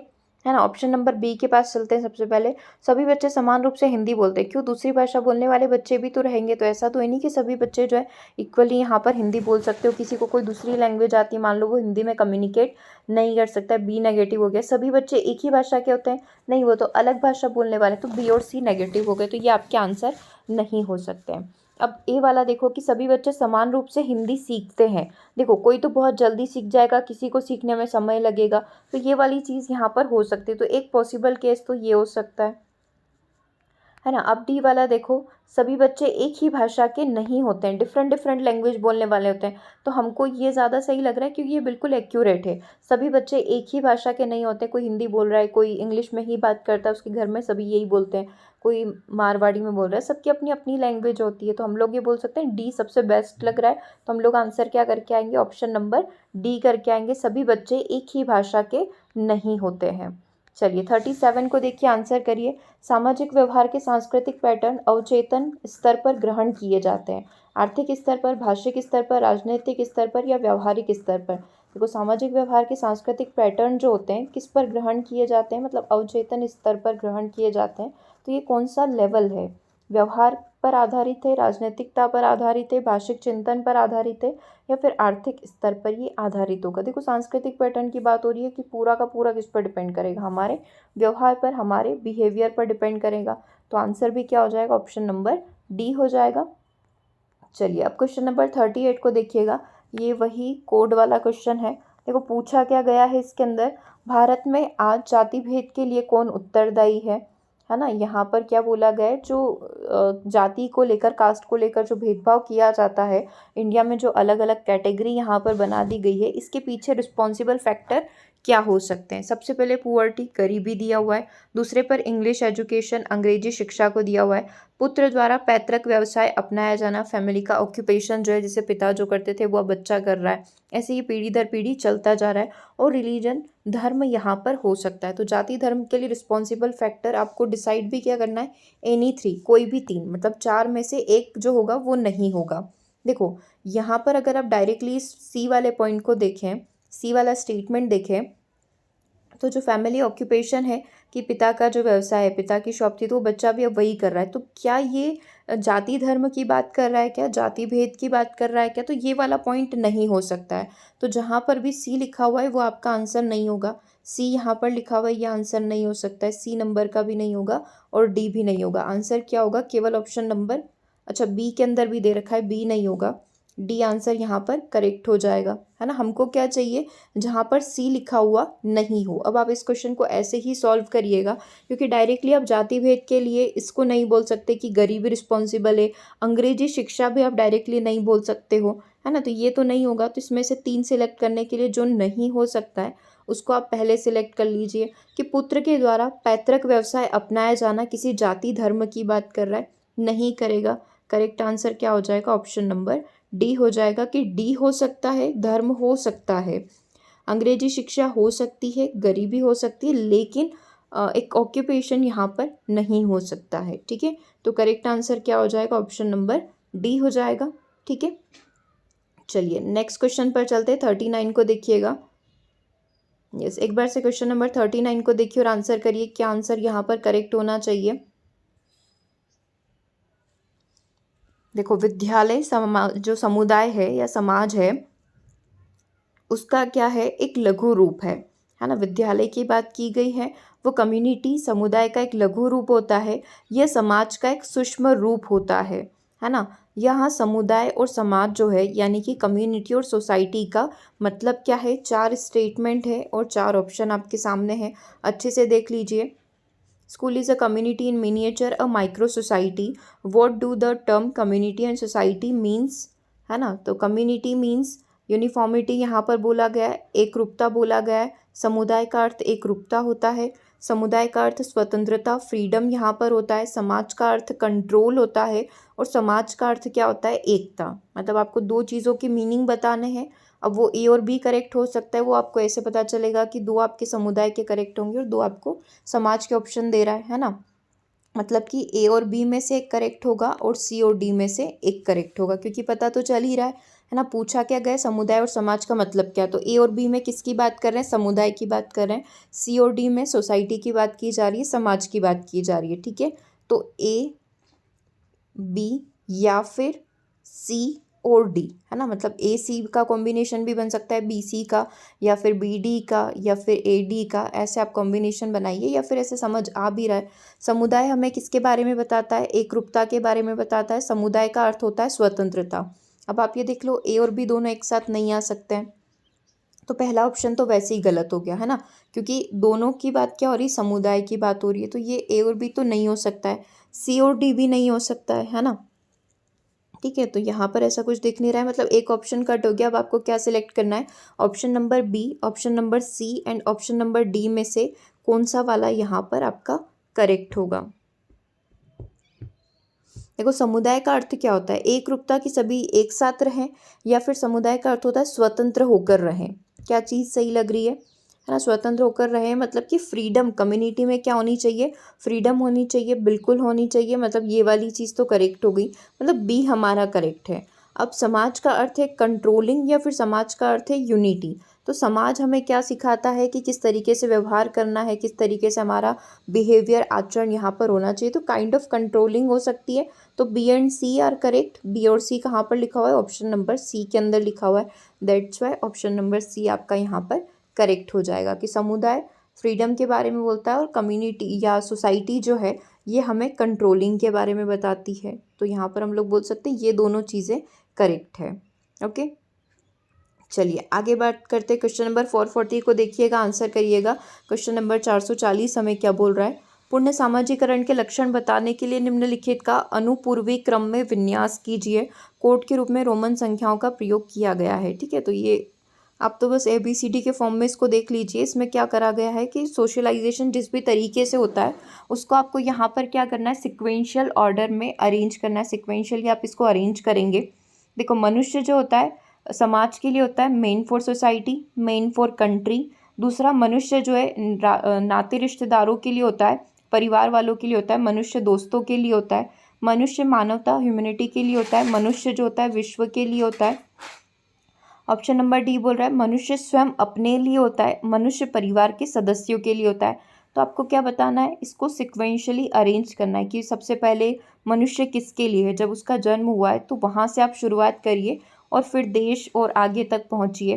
है ना। ऑप्शन नंबर बी के पास चलते हैं। सबसे पहले सभी बच्चे समान रूप से हिंदी बोलते हैं, क्यों, दूसरी भाषा बोलने वाले बच्चे भी तो रहेंगे, तो ऐसा तो है नहीं कि सभी बच्चे जो है इक्वली यहाँ पर हिंदी बोल सकते हो। किसी को कोई दूसरी लैंग्वेज आती है, मान लो वो हिंदी में कम्युनिकेट नहीं कर सकता, बी नेगेटिव हो गया। सभी बच्चे एक ही भाषा के होते हैं, नहीं, वो तो अलग भाषा बोलने वाले, तो बी और सी नेगेटिव हो गए, तो ये आपके आंसर नहीं हो सकते हैं। अब ए वाला देखो कि सभी बच्चे समान रूप से हिंदी सीखते हैं, देखो कोई तो बहुत जल्दी सीख जाएगा, किसी को सीखने में समय लगेगा, तो ये वाली चीज़ यहाँ पर हो सकती है, तो एक पॉसिबल केस तो ये हो सकता है ना। अब डी वाला देखो, सभी बच्चे एक ही भाषा के नहीं होते हैं, डिफरेंट डिफरेंट लैंग्वेज बोलने वाले होते हैं, तो हमको ये ज़्यादा सही लग रहा है, क्योंकि ये बिल्कुल एक्यूरेट है। सभी बच्चे एक ही भाषा के नहीं होते, कोई हिंदी बोल रहा है, कोई इंग्लिश में ही बात करता है, उसके घर में सभी यही बोलते हैं, कोई मारवाड़ी में बोल रहा है, सबकी अपनी अपनी लैंग्वेज होती है, तो हम लोग ये बोल सकते हैं डी सबसे बेस्ट लग रहा है। तो हम लोग आंसर क्या करके आएंगे, ऑप्शन नंबर डी करके आएंगे, सभी बच्चे एक ही भाषा के नहीं होते हैं। चलिए 37 को देखिए, आंसर करिए। सामाजिक व्यवहार के सांस्कृतिक पैटर्न अवचेतन स्तर पर ग्रहण किए जाते हैं, आर्थिक स्तर पर, भाषिक स्तर पर, राजनीतिक स्तर पर, या व्यवहारिक स्तर पर। देखो सामाजिक व्यवहार के सांस्कृतिक पैटर्न जो होते हैं किस पर ग्रहण किए जाते हैं, मतलब अवचेतन स्तर पर ग्रहण किए जाते हैं, तो ये कौन सा लेवल है, व्यवहार पर आधारित है, राजनीतिकता पर आधारित है, भाषिक चिंतन पर आधारित है, या फिर आर्थिक स्तर पर ये आधारित होगा। देखो सांस्कृतिक पैटर्न की बात हो रही है कि पूरा का पूरा किस पर डिपेंड करेगा, हमारे व्यवहार पर, हमारे बिहेवियर पर डिपेंड करेगा, तो आंसर भी क्या हो जाएगा, ऑप्शन नंबर डी हो जाएगा। चलिए अब क्वेश्चन नंबर 38 को देखिएगा, ये वही कोड वाला क्वेश्चन है। देखो पूछा क्या गया है इसके अंदर, भारत में आज जाति भेद के लिए कौन उत्तरदायी है ना। यहाँ पर क्या बोला गया है, जो जाति को लेकर, कास्ट को लेकर जो भेदभाव किया जाता है इंडिया में, जो अलग अलग कैटेगरी यहाँ पर बना दी गई है, इसके पीछे रिस्पॉन्सिबल फैक्टर क्या हो सकते हैं। सबसे पहले पुअर्टी, गरीबी दिया हुआ है। दूसरे पर इंग्लिश एजुकेशन, अंग्रेजी शिक्षा को दिया हुआ है। पुत्र द्वारा पैतृक व्यवसाय अपनाया जाना, फैमिली का ऑक्यूपेशन जो है, जैसे पिता जो करते थे वो अब बच्चा कर रहा है, ऐसे ही पीढ़ी दर पीढ़ी चलता जा रहा है। और रिलीजन, धर्म यहाँ पर हो सकता है। तो जाति धर्म के लिए रिस्पॉन्सिबल फैक्टर आपको डिसाइड भी क्या करना है, एनी 3, कोई भी 3, मतलब 4 में से एक जो होगा वो नहीं होगा। देखो यहाँ पर अगर आप डायरेक्टली सी वाले पॉइंट को देखें, सी वाला स्टेटमेंट देखें, तो जो फैमिली ऑक्यूपेशन है कि पिता का जो व्यवसाय है, पिता की शॉप थी, तो वो बच्चा भी अब वही कर रहा है, तो क्या ये जाति धर्म की बात कर रहा है, क्या जाति भेद की बात कर रहा है क्या? तो ये वाला पॉइंट नहीं हो सकता है। तो जहाँ पर भी सी लिखा हुआ है वो आपका आंसर नहीं होगा। सी यहाँ पर लिखा हुआ है, ये आंसर नहीं हो सकता है। सी नंबर का भी नहीं होगा और डी भी नहीं होगा। आंसर क्या होगा? केवल ऑप्शन नंबर, अच्छा बी के अंदर भी दे रखा है, बी नहीं होगा। डी आंसर यहाँ पर करेक्ट हो जाएगा, है ना। हमको क्या चाहिए? जहाँ पर सी लिखा हुआ नहीं हो। अब आप इस क्वेश्चन को ऐसे ही सॉल्व करिएगा, क्योंकि डायरेक्टली आप जाति भेद के लिए इसको नहीं बोल सकते कि गरीबी रिस्पॉन्सिबल है। अंग्रेजी शिक्षा भी आप डायरेक्टली नहीं बोल सकते हो, है ना। तो ये तो नहीं होगा। तो इसमें से 3 सिलेक्ट करने के लिए जो नहीं हो सकता है उसको आप पहले सिलेक्ट कर लीजिए कि पुत्र के द्वारा पैतृक व्यवसाय अपनाया जाना किसी जाति धर्म की बात कर रहा है, नहीं करेगा। करेक्ट आंसर क्या हो जाएगा? ऑप्शन नंबर डी हो जाएगा कि डी हो सकता है, धर्म हो सकता है, अंग्रेजी शिक्षा हो सकती है, गरीबी हो सकती है, लेकिन एक ऑक्यूपेशन यहाँ पर नहीं हो सकता है। ठीक है, तो करेक्ट आंसर क्या हो जाएगा? ऑप्शन नंबर डी हो जाएगा। ठीक है, चलिए नेक्स्ट क्वेश्चन पर चलते हैं। 39 को देखिएगा। यस, एक बार से क्वेश्चन नंबर 39 को देखिए और आंसर करिए, क्या आंसर यहाँ पर करेक्ट होना चाहिए। देखो, विद्यालय जो समुदाय है या समाज है उसका क्या है? एक लघु रूप है ना। विद्यालय की बात की गई है, वो कम्युनिटी, समुदाय का एक लघु रूप होता है। यह समाज का एक सूक्ष्म रूप होता है ना। यहाँ समुदाय और समाज जो है, यानी कि कम्युनिटी और सोसाइटी का मतलब क्या है? 4 स्टेटमेंट है और 4 ऑप्शन आपके सामने है, अच्छे से देख लीजिए। School is a community in miniature, a micro society. What do the term community and society means? है ना। तो community means यूनिफॉर्मिटी यहाँ पर बोला गया है, एकरूपता बोला गया है। समुदाय का अर्थ एकरूपता होता है, समुदाय का अर्थ स्वतंत्रता, फ्रीडम यहाँ पर होता है। समाज का अर्थ कंट्रोल होता है और समाज का अर्थ क्या होता है? एकता। मतलब आपको 2 चीज़ों की मीनिंग बताने हैं। अब वो ए और बी करेक्ट हो सकता है, वो आपको ऐसे पता चलेगा कि 2 आपके समुदाय के करेक्ट होंगे और 2 आपको समाज के ऑप्शन दे रहा है ना। मतलब कि ए और बी में से एक करेक्ट होगा और सी और डी में से एक करेक्ट होगा, क्योंकि पता तो चल ही रहा है ना। पूछा क्या गया? समुदाय और समाज का मतलब क्या? तो ए और बी में किसकी बात कर रहे हैं? समुदाय की बात कर रहे हैं। सी और डी में सोसाइटी की बात की जा रही है, समाज की बात की जा रही है। ठीक है, तो ए, बी या फिर सी और डी, है ना। मतलब ए सी का कॉम्बिनेशन भी बन सकता है, बी सी का, या फिर बी डी का, या फिर ए डी का। ऐसे आप कॉम्बिनेशन बनाइए, या फिर ऐसे समझ आ भी रहा है। समुदाय हमें किसके बारे में बताता है? एकरूपता के बारे में बताता है। समुदाय का अर्थ होता है स्वतंत्रता। अब आप ये देख लो, ए और बी दोनों एक साथ नहीं आ सकते हैं, तो पहला ऑप्शन तो वैसे ही गलत हो गया, है ना। क्योंकि दोनों की बात क्या हो रही? समुदाय की बात हो रही है, तो ये ए और बी तो नहीं हो सकता है। सी और डी भी नहीं हो सकता है ना। ठीक है, तो यहाँ पर ऐसा कुछ दिख नहीं रहा है, मतलब एक ऑप्शन कट हो गया। अब आपको क्या सिलेक्ट करना है? Option number b, option number c and option number d में से कौन सा वाला यहाँ पर आपका करेक्ट होगा। देखो, समुदाय का अर्थ क्या होता है? एकरूपता की, सभी एक साथ रहें, या फिर समुदाय का अर्थ होता है स्वतंत्र होकर रहें। क्या चीज़ सही लग रही है ना? स्वतंत्र होकर रहें मतलब कि फ्रीडम, कम्युनिटी में क्या होनी चाहिए? फ्रीडम होनी चाहिए, बिल्कुल होनी चाहिए। मतलब ये वाली चीज़ तो करेक्ट हो गई, मतलब बी हमारा करेक्ट है। अब समाज का अर्थ है कंट्रोलिंग, या फिर समाज का अर्थ है यूनिटी। तो समाज हमें क्या सिखाता है कि किस तरीके से व्यवहार करना है, किस तरीके से हमारा बिहेवियर, आचरण यहाँ पर होना चाहिए। तो काइंड ऑफ कंट्रोलिंग हो सकती है। तो B and C are correct. B और सी कहाँ पर लिखा हुआ है? ऑप्शन नंबर सी के अंदर लिखा हुआ है। That's why option number c आपका यहाँ पर करेक्ट हो जाएगा कि समुदाय फ्रीडम के बारे में बोलता है और कम्युनिटी या सोसाइटी जो है ये हमें कंट्रोलिंग के बारे में बताती है। तो यहाँ पर हम लोग बोल सकते हैं ये दोनों चीज़ें करेक्ट है। ओके, चलिए आगे बात करते हैं। क्वेश्चन नंबर 440 को देखिएगा, आंसर करिएगा। क्वेश्चन नंबर 440 हमें क्या बोल रहा है? पूर्ण सामाजिकरण के लक्षण बताने के लिए निम्नलिखित का अनुपूर्वी क्रम में विन्यास कीजिए। कोड के रूप में रोमन संख्याओं का प्रयोग किया गया है। ठीक है, तो ये आप तो बस ABCD के फॉर्म में इसको देख लीजिए। इसमें क्या करा गया है कि सोशलाइजेशन जिस भी तरीके से होता है उसको आपको यहाँ पर क्या करना है, सिक्वेंशियल ऑर्डर में अरेंज करना है। सिक्वेंशियली आप इसको अरेंज करेंगे। देखो, मनुष्य जो होता है समाज के लिए होता है main for society, main for country. दूसरा, मनुष्य जो है नाते रिश्तेदारों के लिए होता है, परिवार वालों के लिए होता है। मनुष्य दोस्तों के लिए होता है। मनुष्य मानवता, ह्यूमैनिटी के लिए होता है। मनुष्य जो होता है विश्व के लिए होता है। ऑप्शन नंबर डी बोल रहा है मनुष्य स्वयं अपने लिए होता है। मनुष्य परिवार के सदस्यों के लिए होता है। तो आपको क्या बताना है, इसको सिक्वेंशली अरेंज करना है कि सबसे पहले मनुष्य किसके लिए है, जब उसका जन्म हुआ है तो वहाँ से आप शुरुआत करिए और फिर देश और आगे तक पहुँचिए,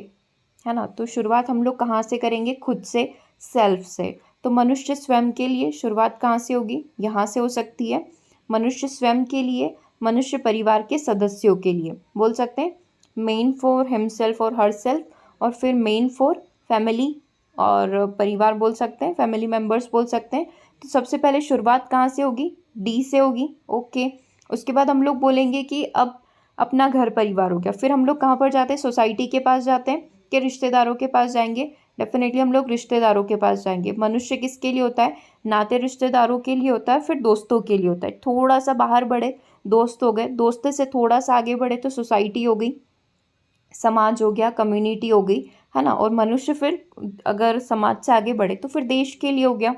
है ना। तो शुरुआत हम लोग कहाँ से करेंगे, खुद से, सेल्फ से। तो मनुष्य स्वयं के लिए शुरुआत कहाँ से होगी, यहाँ से हो सकती है। मनुष्य स्वयं के लिए, मनुष्य परिवार के सदस्यों के लिए बोल सकते हैं, मेन फॉर हिमसेल्फ और हर सेल्फ, और फिर मेन फॉर फैमिली और परिवार बोल सकते हैं, फैमिली मेम्बर्स बोल सकते हैं। तो सबसे पहले शुरुआत कहाँ से होगी, डी से होगी। ओके, उसके बाद हम लोग बोलेंगे कि अब अपना घर परिवार हो गया। फिर हम लोग कहाँ पर जाते हैं, सोसाइटी के पास जाते हैं कि रिश्तेदारों के पास जाएंगे। डेफिनेटली हम लोग रिश्तेदारों के पास जाएंगे। मनुष्य किसके लिए होता है, नाते रिश्तेदारों के लिए होता है। फिर दोस्तों के लिए होता है। थोड़ा सा बाहर बढ़े, दोस्त हो गए। दोस्त से थोड़ा सा आगे बढ़े तो सोसाइटी हो गई, समाज हो गया, कम्युनिटी हो गई, है ना। और मनुष्य फिर अगर समाज से आगे बढ़े तो फिर देश के लिए हो गया।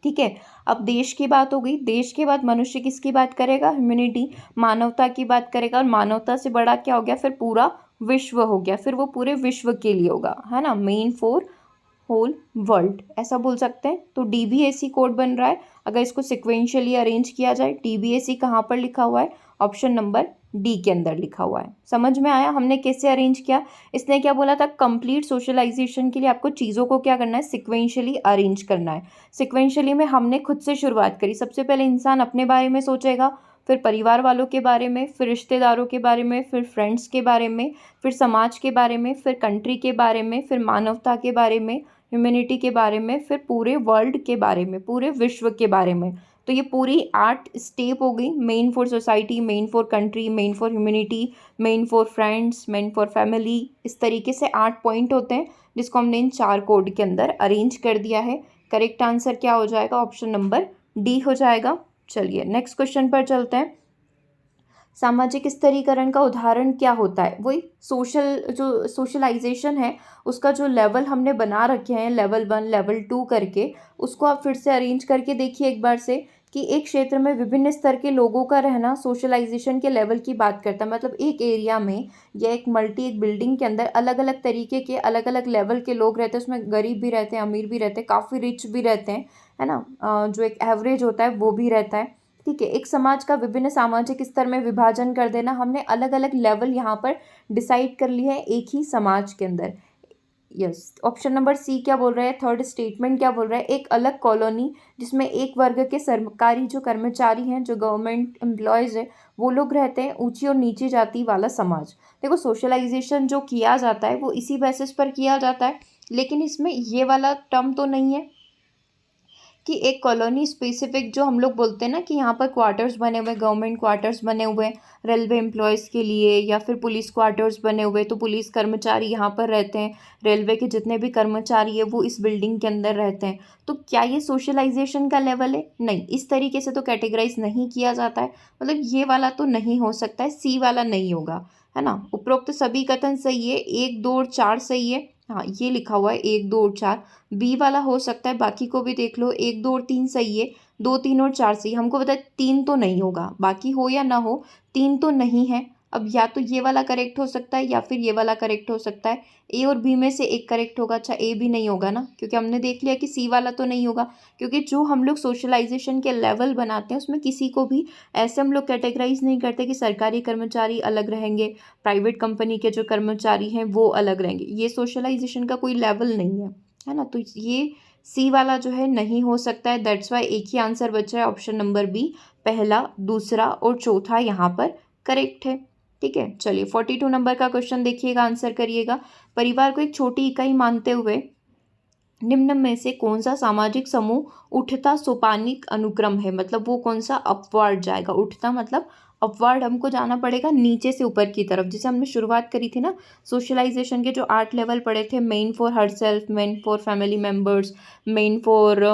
ठीक है, अब देश की बात हो गई। देश के बाद मनुष्य किसकी बात करेगा, ह्यूमैनिटी, मानवता की बात करेगा। और मानवता से बड़ा क्या हो गया, फिर पूरा विश्व हो गया। फिर वो पूरे विश्व के लिए होगा, है ना, मेन फॉर होल वर्ल्ड, ऐसा बोल सकते हैं। तो DBAC कोड बन रहा है अगर इसको सिक्वेंशियली अरेंज किया जाए। DBAC कहाँ पर लिखा हुआ है, ऑप्शन नंबर डी के अंदर लिखा हुआ है। समझ में आया हमने कैसे अरेंज किया। इसने क्या बोला था, कंप्लीट सोशलाइजेशन के लिए आपको चीज़ों को क्या करना है, सिक्वेंशियली अरेंज करना है। सिक्वेंशियली में हमने खुद से शुरुआत करी। सबसे पहले इंसान अपने बारे में सोचेगा, फिर परिवार वालों के बारे में, फिर रिश्तेदारों के बारे में, फिर फ्रेंड्स के बारे में, फिर समाज के बारे में, फिर कंट्री के बारे में, फिर मानवता के बारे में, ह्यूमैनिटी के बारे में, फिर पूरे वर्ल्ड के बारे में, पूरे विश्व के बारे में। तो ये पूरी 8 स्टेप हो गई, main for society, main for country, main for humanity, main for friends, main for family. इस तरीके से 8 पॉइंट होते हैं जिसको हमने इन 4 कोड के अंदर अरेंज कर दिया है। करेक्ट आंसर क्या हो जाएगा, ऑप्शन नंबर डी हो जाएगा। चलिए नेक्स्ट क्वेश्चन पर चलते हैं। सामाजिक स्तरीकरण का उदाहरण क्या होता है, वही जो सोशलाइजेशन है उसका जो लेवल हमने बना रखे हैं, लेवल 1 लेवल 2 करके, उसको आप फिर से अरेंज करके देखिए एक बार से कि एक क्षेत्र में विभिन्न स्तर के लोगों का रहना सोशलाइजेशन के लेवल की बात करता है। मतलब एक एरिया में या एक बिल्डिंग के अंदर अलग अलग तरीके के अलग अलग लेवल के लोग रहते हैं। उसमें गरीब भी रहते हैं, अमीर भी रहते हैं, काफ़ी रिच भी रहते हैं, है ना। जो एक एवरेज होता है वो भी रहता है। ठीक है, एक समाज का विभिन्न सामाजिक स्तर में विभाजन कर देना, हमने अलग अलग लेवल यहाँ पर डिसाइड कर लिए हैं एक ही समाज के अंदर। यस, ऑप्शन नंबर सी क्या बोल रहा है, थर्ड स्टेटमेंट क्या बोल रहा है, एक अलग कॉलोनी जिसमें एक वर्ग के सरकारी जो कर्मचारी हैं, जो गवर्नमेंट एम्प्लॉयज़ है, वो लोग रहते हैं, ऊंची और नीची जाति वाला समाज। देखो, सोशलाइजेशन जो किया जाता है वो इसी बेसिस पर किया जाता है, लेकिन इसमें ये वाला टर्म तो नहीं है कि एक कॉलोनी स्पेसिफिक, जो हम लोग बोलते हैं ना कि यहाँ पर क्वार्टर्स बने हुए, गवर्नमेंट क्वार्टर्स बने हुए हैं रेलवे एम्प्लॉयज़ के लिए, या फिर पुलिस क्वार्टर्स बने हुए, तो पुलिस कर्मचारी यहाँ पर रहते हैं, रेलवे के जितने भी कर्मचारी है वो इस बिल्डिंग के अंदर रहते हैं। तो क्या ये सोशलाइजेशन का लेवल है, नहीं, इस तरीके से तो कैटेगराइज नहीं किया जाता है। मतलब ये वाला तो नहीं हो सकता है, सी वाला नहीं होगा, है ना। उपरोक्त सभी कथन सही है, 1 2 और 4 सही है। हाँ, ये लिखा हुआ है 1 2 और 4, बी वाला हो सकता है, बाकी को भी देख लो, 1 2 और 3 सही है, 2 3 और 4 सही। हमको पता है 3 तो नहीं होगा, बाकी हो या ना हो 3 तो नहीं है। अब या तो ये वाला करेक्ट हो सकता है या फिर ये वाला करेक्ट हो सकता है। ए और बी में से एक करेक्ट होगा। अच्छा, ए भी नहीं होगा ना, क्योंकि हमने देख लिया कि सी वाला तो नहीं होगा, क्योंकि जो हम लोग सोशलाइजेशन के लेवल बनाते हैं उसमें किसी को भी ऐसे हम लोग कैटेगराइज नहीं करते कि सरकारी कर्मचारी अलग रहेंगे, प्राइवेट कंपनी के जो कर्मचारी हैं वो अलग रहेंगे। ये सोशलाइजेशन का कोई लेवल नहीं है ना। तो ये सी वाला जो है नहीं हो सकता है। दैट्स वाई एक ही आंसर बचा है, ऑप्शन नंबर बी, पहला, दूसरा और चौथा यहाँ पर करेक्ट है। ठीक है, चलिए 42 नंबर का क्वेश्चन देखिएगा, आंसर करिएगा। परिवार को एक छोटी इकाई मानते हुए निम्न में से कौन सा सामाजिक समूह उठता सोपानिक अनुक्रम है, मतलब वो कौन सा अपवार्ड जाएगा। उठता मतलब अपवार्ड हमको जाना पड़ेगा नीचे से ऊपर की तरफ। जैसे हमने शुरुआत करी थी ना सोशलाइजेशन के जो 8 लेवल पढ़े थे, main for her self, main for family members, main for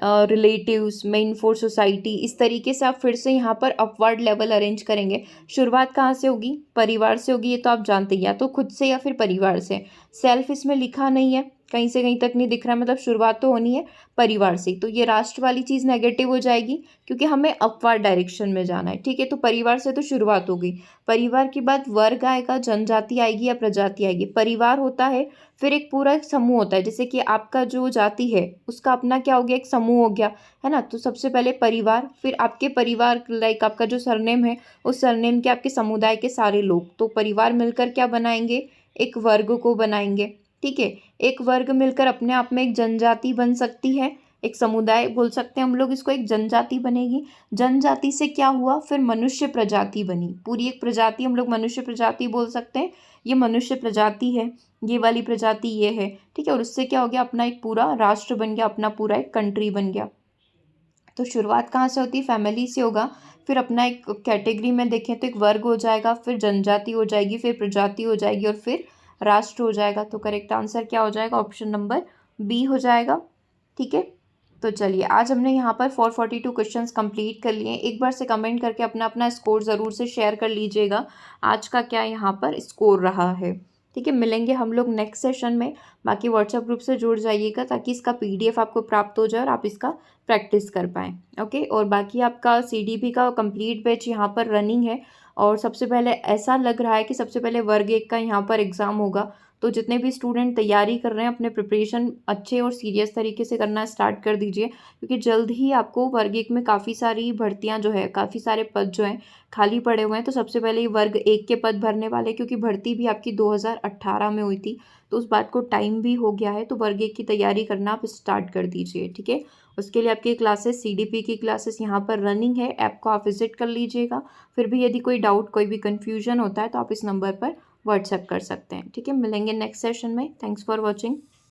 relatives, main for society. इस तरीके से आप फिर से यहाँ पर अपवर्ड लेवल अरेंज करेंगे। शुरुआत कहाँ से होगी, परिवार से होगी, ये तो आप जानते हैं, या तो खुद से या फिर परिवार से। सेल्फ इसमें लिखा नहीं है, कहीं से कहीं तक नहीं दिख रहा है, मतलब शुरुआत तो होनी है परिवार से। तो ये राष्ट्र वाली चीज़ नेगेटिव हो जाएगी क्योंकि हमें अपवर्ड डायरेक्शन में जाना है। ठीक है, तो परिवार से तो शुरुआत होगी। परिवार के बाद वर्ग आएगा, जनजाति आएगी या प्रजाति आएगी। परिवार होता है, फिर एक पूरा एक समूह होता है, जैसे कि आपका जो जाति है उसका अपना क्या हो गया, एक समूह हो गया, है ना। तो सबसे पहले परिवार, फिर आपके परिवार लाइक आपका जो सरनेम है उस सरनेम के आपके समुदाय के सारे लोग। तो परिवार मिलकर क्या बनाएंगे, एक वर्ग को बनाएंगे। ठीक है, एक वर्ग मिलकर अपने आप में एक जनजाति बन सकती है, एक समुदाय बोल सकते हैं हम लोग इसको, एक जनजाति बनेगी। जनजाति से क्या हुआ, फिर मनुष्य प्रजाति बनी, पूरी एक प्रजाति हम लोग मनुष्य प्रजाति बोल सकते हैं। ये मनुष्य प्रजाति है, ये वाली प्रजाति ये है। ठीक है, और उससे क्या हो गया, अपना एक पूरा राष्ट्र बन गया, अपना पूरा एक कंट्री बन गया। तो शुरुआत कहाँ से होती है, फैमिली से होगा, फिर अपना एक कैटेगरी में देखें तो एक वर्ग हो जाएगा, फिर जनजाति हो जाएगी, फिर प्रजाति हो जाएगी और फिर राष्ट्र हो जाएगा। तो करेक्ट आंसर क्या हो जाएगा, ऑप्शन नंबर बी हो जाएगा। ठीक है, तो चलिए आज हमने यहाँ पर 442 क्वेश्चंस कंप्लीट कर लिए। एक बार से कमेंट करके अपना अपना स्कोर ज़रूर से शेयर कर लीजिएगा, आज का क्या यहाँ पर स्कोर रहा है। ठीक है, मिलेंगे हम लोग नेक्स्ट सेशन में। बाकी व्हाट्सएप ग्रुप से जुड़ जाइएगा ताकि इसका PDF आपको प्राप्त हो जाए और आप इसका प्रैक्टिस कर पाएँ। ओके, और बाकी आपका CDP का कंप्लीट बैच यहाँ पर रनिंग है। और सबसे पहले ऐसा लग रहा है कि सबसे पहले वर्ग 1 का यहाँ पर एग्ज़ाम होगा। तो जितने भी स्टूडेंट तैयारी कर रहे हैं अपने प्रिपरेशन अच्छे और सीरियस तरीके से करना स्टार्ट कर दीजिए, क्योंकि जल्द ही आपको वर्ग 1 में काफ़ी सारी भर्तियां जो है, काफ़ी सारे पद जो हैं खाली पड़े हुए हैं। तो सबसे पहले ये वर्ग 1 के पद भरने वाले, क्योंकि भर्ती भी आपकी 2018 में हुई थी, तो उस बात को टाइम भी हो गया है। तो वर्ग 1 की तैयारी करना आप स्टार्ट कर दीजिए। ठीक है, उसके लिए आपकी क्लासेस CDP की क्लासेस यहाँ पर रनिंग है, ऐप को आप विजिट कर लीजिएगा। फिर भी यदि कोई डाउट, कोई भी कन्फ्यूजन होता है तो आप इस नंबर पर व्हाट्सएप कर सकते हैं। ठीक है, मिलेंगे नेक्स्ट सेशन में। Thanks for watching.